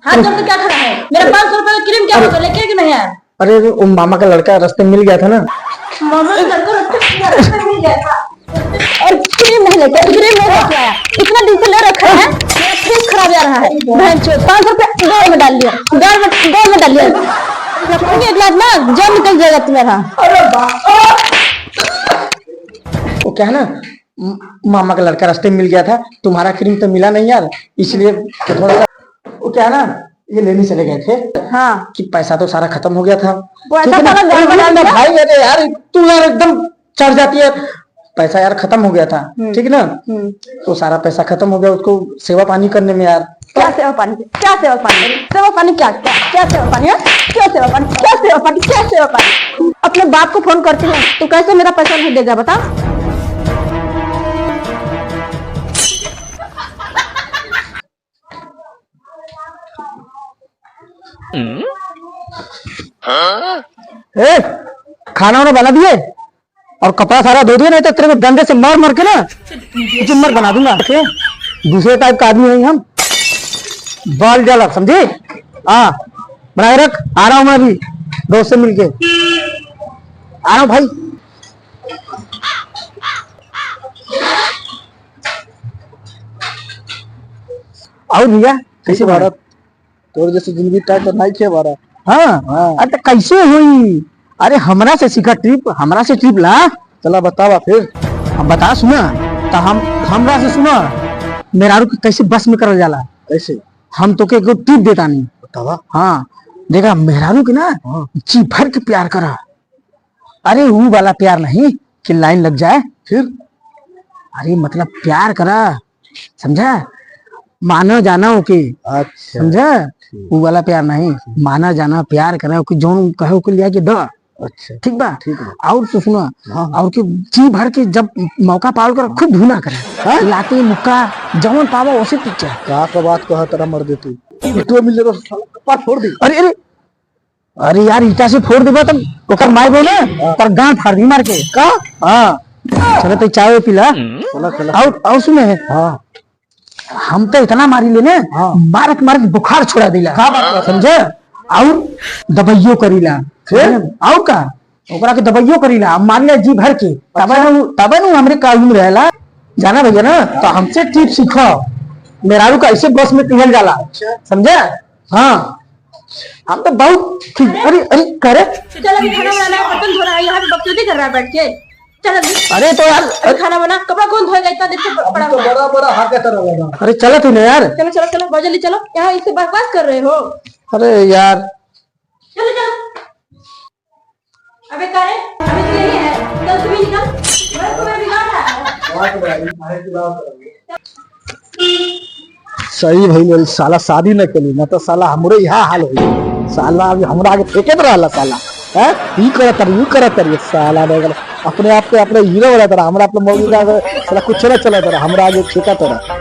हाथ जोड़ के क्या खड़ा है? मेरा 500 रुपए का क्रीम क्या होगा? लेके कि नहीं यार? अरे वो मामा का लड़का रास्ते में मिल गया था ना। मामा का लड़का रास्ते में मिल गया था और क्रीम नहीं लेके आया। इतना दिन से ले रखा है, मेरा फ्रिज खराब जा रहा है। 500 रुपए गाड़ में डाल दिया, गाड़ में डाल दिया। रखूंगी एक लाख ना, जब निकल जाएगा तुम्हारा। वो क्या है ना, मामा का लड़का रास्ते में मिल गया था, तुम्हारा क्रीम तो मिला नहीं यार, इसलिए थोड़ा सा वो क्या है ना, ये लेने चले गए थे। हाँ, कि पैसा तो सारा खत्म हो गया था। पैसा सारा गाड़ में डाल दिया। भाई अरे यार तू यार एकदम चढ़ जाती है। पैसा यार खत्म हो गया था, ठीक ना। तो सारा पैसा खत्म हो गया, उसको सेवा पानी करने में यार। क्या सेवा पानी? क्या सेवा पानी? सेवा पानी क्या क्या सेवा पानी है? क्या सेवा पानी? क्या सेवा पानी? क्या सेवा पानी? अपने बाप को फोन करती हूँ, तू कैसे मेरा पैसा नहीं देगा बता? ए, खाना वाना बना दिए और कपड़ा सारा धो दिए, नहीं तो तेरे को डंडे से मार मार के ना चिमर बना दूंगा। दूसरे टाइप का आदमी है हम, बाल जल समझे। हाँ बनाए रख, आ रहा हूँ मैं अभी दोस्त से मिलके आ रहा हूँ भाई। और भैया कैसे भारत तोर जैसे जिंदगी टाइप नहीं थे भारत। हाँ अरे कैसे हुई? अरे हमरा से सीखा ट्रिप, हमरा से ट्रिप ला। चला बतावा फिर। हम बता सुना तो हमरा से सुना, मेहरारू की कैसे बस में करल जाला। कैसे? हम तो के ट्रिप देता नहीं बतावा। हाँ देखा मेहरारू के ना जी भर के प्यार करा। अरे वो वाला प्यार नहीं कि लाइन लग जाए फिर। अरे मतलब प्यार करा, समझा? माना जाना ओके, अच्छा समझा? वो वाला प्यार नहीं, माना जाना प्यार करा ओके, जो कहे ओके लिया के द। अच्छा ठीक बा, ठीक है। और तो सुना और के जी भर के जब मौका पाल कर खूब धुना करे, लाते मुक्का जवन पावा उसे पीछे का बात कहा तेरा मर दे तू इतो मिल रे पर फोड़ दे। अरे अरे अरे यार ईटा से फोड़ देबा तब ओकर मार गो ना पर गांठ फाड़ दी मार के का। हां चलो तो चाय पिला। चला चला और सुने। हां हम तो इतना मारी लेने, मारक मारक बुखार छोड़ा दिला, समझे? और दवाइयो करीला फिर और का ओकरा के दवाइयो करीला, मार ले जी भर के। तब नु हमरे काबू में रहला जाना भैया ना। तो हमसे टिप सीखो, मेहरारू का ऐसे बस में पिघल जाला, समझे? हाँ हम तो बहुत। अरे अरे करे चल अभी खाना बनाना है, बर्तन धो रहा है, यहाँ पे बकचोदी कर रहा है बैठ के। चल अभी। अरे तो यार खाना बना, कपड़ा कौन धोएगा इतना देर से पड़ा हुआ है? बड़ा हाथ का तरह लगा। अरे चलो तूने यार, चलो चलो चलो बहुत जल्दी चलो, यहाँ इससे बकवास कर रहे हो। अरे यार चलो चलो। अबे करे अभी तो यही है, चल तू भी निकल, मैं तुम्हें बिगाड़ रहा है। सही भाई मेरी साला शादी न करी ना तो साला हमरे यहाँ हाल हो। साला अभी हमरा आगे फेंके रहा साला है, यू करत रही साला अपने आप को अपने हीरो वाला तरह हमरा अपने मौजूदा साला कुछ ना चला तरह हमरा आगे फेंका तरह।